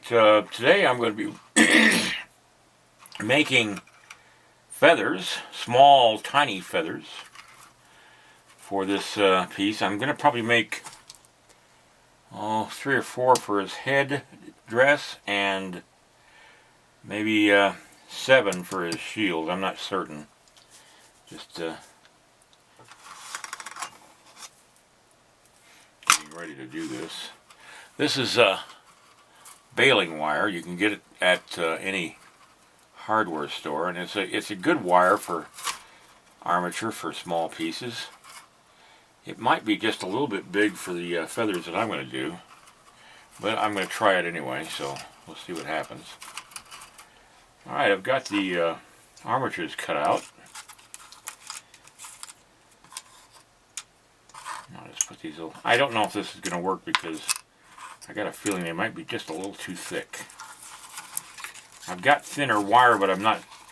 Today I'm going to be making feathers, small, tiny feathers for this piece. I'm going to probably make 3 or 4 for his head dress and maybe 7 for his shield. I'm not certain. Just getting ready to do this. This is baling wire. You can get it at any hardware store, and it's a good wire for armature for small pieces. It might be just a little bit big for the feathers that I'm going to do, but I'm going to try it anyway, so we'll see what happens. Alright, I've got the armatures cut out. I'll just put these little... I don't know if this is going to work because I got a feeling they might be just a little too thick. I've got thinner wire, but I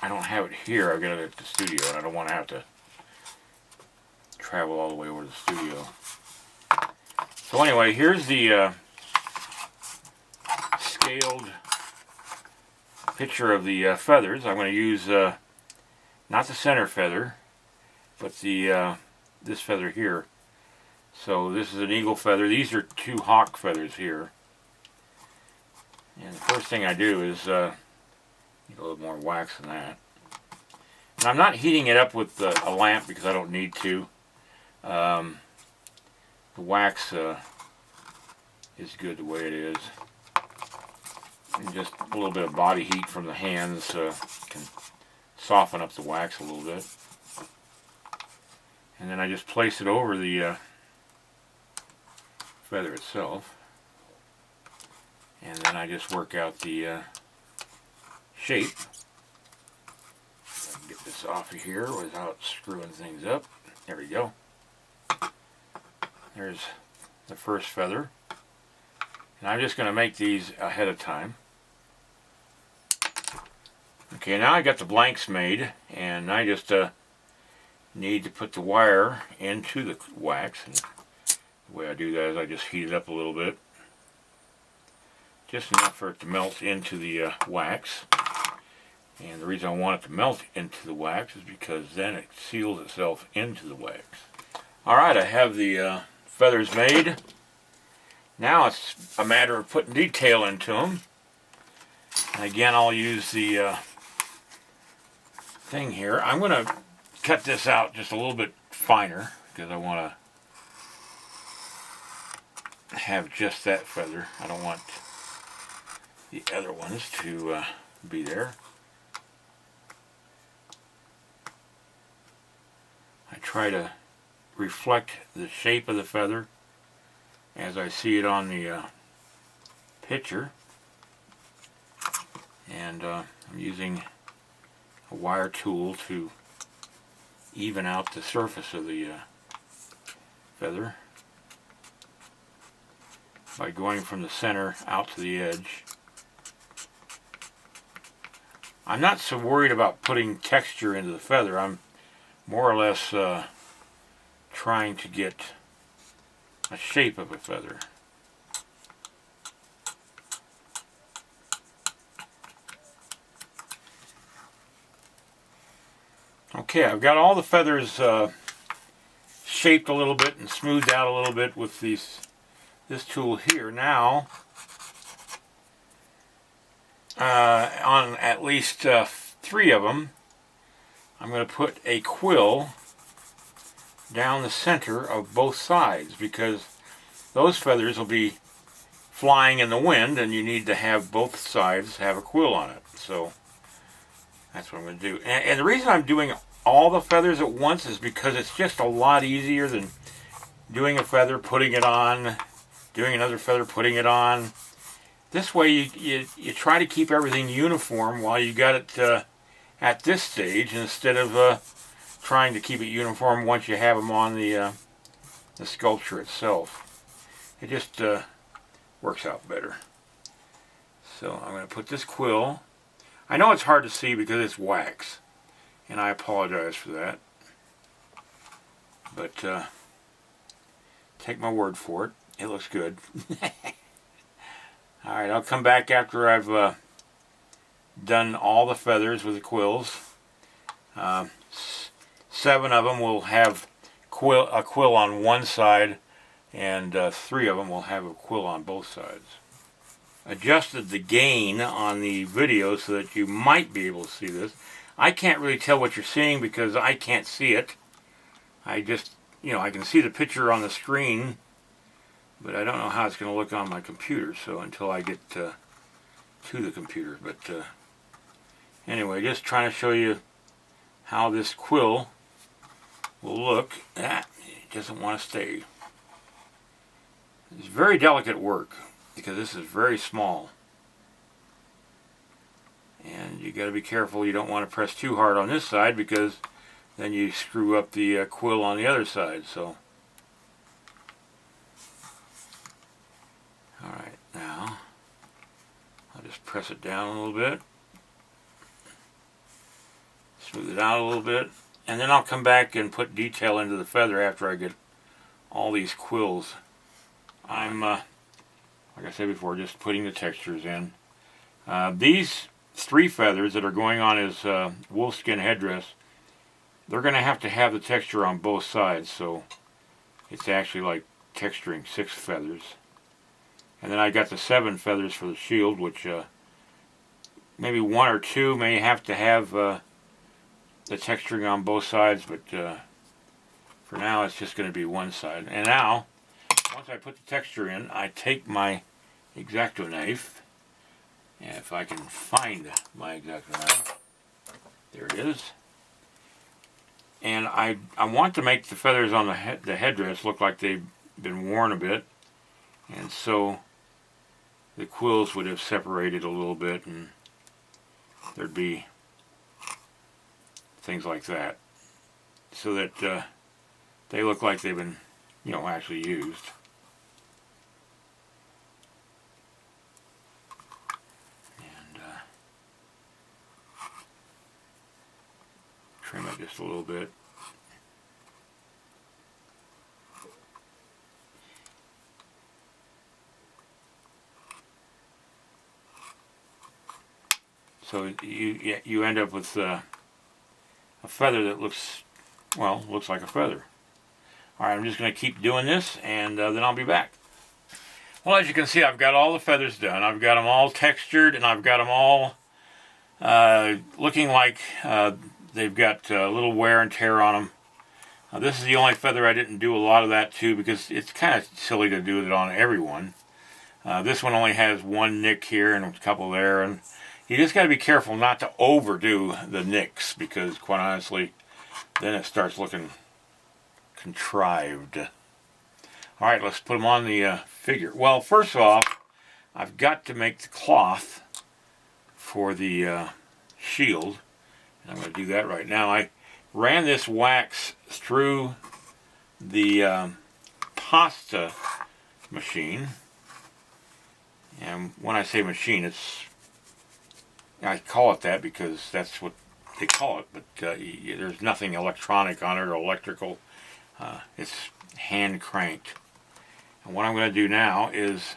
don't have it here. I've got it at the studio, and I don't want to have to travel all the way over to the studio. So anyway, here's the scaled picture of the feathers. I'm going to use not the center feather, but the this feather here. So this is an eagle feather. These are 2 hawk feathers here. And the first thing I do is get a little more wax than that. And I'm not heating it up with a lamp because I don't need to. The wax is good the way it is. And just a little bit of body heat from the hands can soften up the wax a little bit. And then I just place it over the feather itself, and then I just work out the shape. I can get this off of here without screwing things up. There we go. There's the first feather, and I'm just going to make these ahead of time. Okay, now I got the blanks made, and I just need to put the wire into the wax. And the way I do that is I just heat it up a little bit, just enough for it to melt into the wax. And the reason I want it to melt into the wax is because then it seals itself into the wax. Alright, I have the feathers made. Now it's a matter of putting detail into them. And again, I'll use the thing here. I'm going to cut this out just a little bit finer because I want to have just that feather. I don't want the other ones to be there. I try to reflect the shape of the feather as I see it on the picture, and I'm using a wire tool to even out the surface of the feather by going from the center out to the edge. I'm not so worried about putting texture into the feather. I'm more or less trying to get a shape of a feather. Okay, I've got all the feathers shaped a little bit and smoothed out a little bit with this tool here. Now, on at least 3 of them, I'm going to put a quill down the center of both sides, because those feathers will be flying in the wind and you need to have both sides have a quill on it. So that's what I'm going to do. And the reason I'm doing all the feathers at once is because it's just a lot easier than doing a feather, putting it on, doing another feather, putting it on. This way you try to keep everything uniform while you got it at this stage, instead of trying to keep it uniform once you have them on the sculpture itself. It just works out better. So I'm going to put this quill. I know it's hard to see because it's wax, and I apologize for that. But take my word for it. It looks good. Alright, I'll come back after I've done all the feathers with the quills. 7 of them will have a quill on one side, and 3 of them will have a quill on both sides. Adjusted the gain on the video so that you might be able to see this. I can't really tell what you're seeing because I can't see it. I just, I can see the picture on the screen, but I don't know how it's going to look on my computer, so until I get to the computer. But anyway, just trying to show you how this quill will look. It doesn't want to stay. It's very delicate work because this is very small. And you got to be careful. You don't want to press too hard on this side because then you screw up the quill on the other side. So, alright, now I'll just press it down a little bit, smooth it out a little bit, and then I'll come back and put detail into the feather after I get all these quills. I'm, like I said before, just putting the textures in. These 3 feathers that are going on his wolfskin headdress, they're going to have the texture on both sides, so it's actually like texturing 6 feathers. And then I got the 7 feathers for the shield, which maybe 1 or 2 may have to have the texturing on both sides, but for now it's just going to be one side. And now, once I put the texture in, I take my X-Acto knife, and if I can find my X-Acto knife, there it is. And I want to make the feathers on the headdress look like they've been worn a bit, and so the quills would have separated a little bit, and there'd be things like that, so that they look like they've been, actually used. Trim it just a little bit. So you end up with a feather that looks like a feather. Alright, I'm just going to keep doing this, and then I'll be back. Well, as you can see, I've got all the feathers done. I've got them all textured, and I've got them all looking like they've got a little wear and tear on them. This is the only feather I didn't do a lot of that to because it's kind of silly to do it on everyone. This one only has 1 nick here and a couple there, and you just got to be careful not to overdo the nicks because, quite honestly, then it starts looking contrived. Alright, let's put them on the figure. Well, first off, I've got to make the cloth for the shield. And I'm going to do that right now. I ran this wax through the pasta machine. And when I say machine, I call it that because that's what they call it. But there's nothing electronic on it or electrical. It's hand cranked. And what I'm going to do now is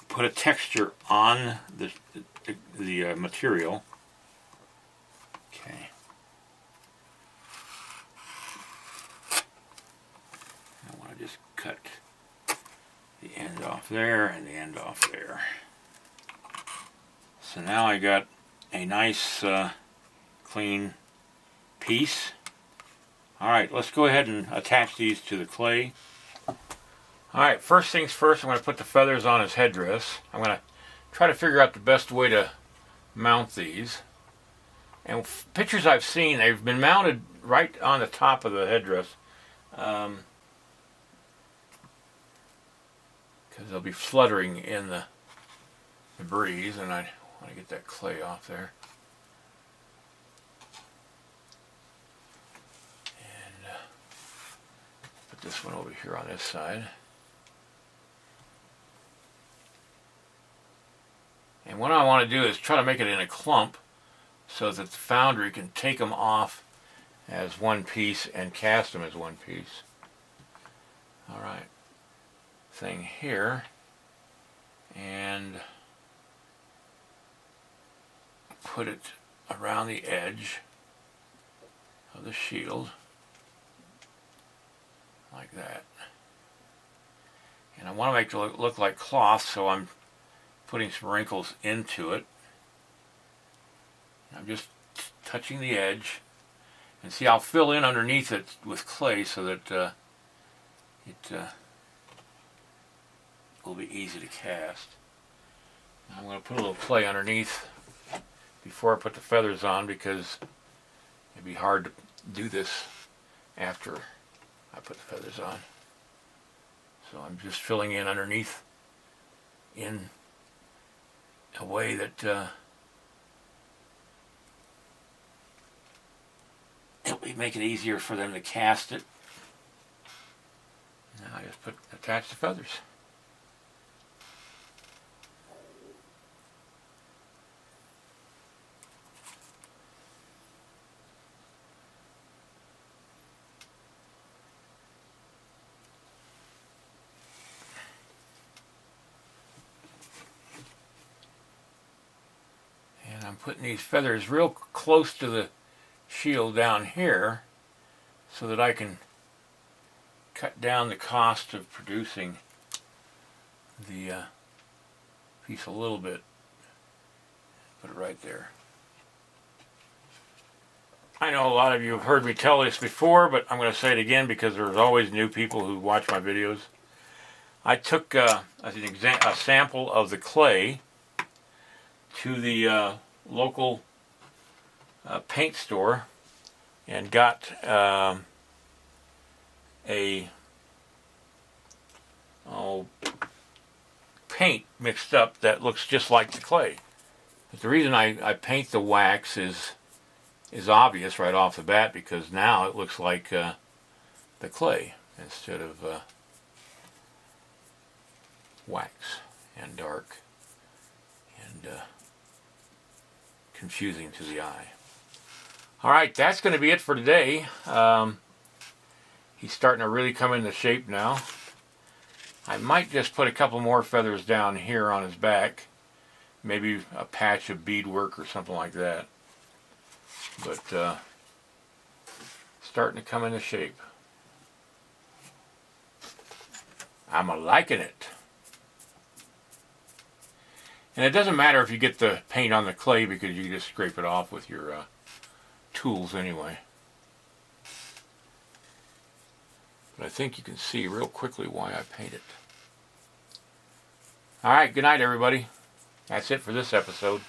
put a texture on the material. Okay. I want to just cut the end off there and the end off there. So now I got a nice clean piece. Alright, let's go ahead and attach these to the clay. Alright, first things first, I'm going to put the feathers on his headdress. I'm going to try to figure out the best way to mount these. And pictures I've seen, they've been mounted right on the top of the headdress. Because they'll be fluttering in the breeze, and I want to get that clay off there. And put this one over here on this side. And what I want to do is try to make it in a clump so that the foundry can take them off as one piece and cast them as one piece. Alright. thing here and put it around the edge of the shield like that. And I want to make it look like cloth, so I'm putting some wrinkles into it. I'm just touching the edge, and see, I'll fill in underneath it with clay so that it will be easy to cast. I'm going to put a little clay underneath before I put the feathers on, because it'd be hard to do this after I put the feathers on. So I'm just filling in underneath in a way that it'll make it easier for them to cast it. Now I just attach the feathers. And I'm putting these feathers real close to the shield down here so that I can cut down the cost of producing the piece a little bit. Put it right there. I know a lot of you have heard me tell this before, but I'm going to say it again because there's always new people who watch my videos. I took a sample of the clay to the local paint store and got paint mixed up that looks just like the clay. But the reason I paint the wax is obvious right off the bat, because now it looks like the clay instead of wax and dark and confusing to the eye. Alright, that's going to be it for today. He's starting to really come into shape now. I might just put a couple more feathers down here on his back. Maybe a patch of beadwork or something like that. But starting to come into shape. I'm a-liking it. And it doesn't matter if you get the paint on the clay, because you can just scrape it off with your tools anyway. But I think you can see real quickly why I paint it. Alright, good night everybody. That's it for this episode.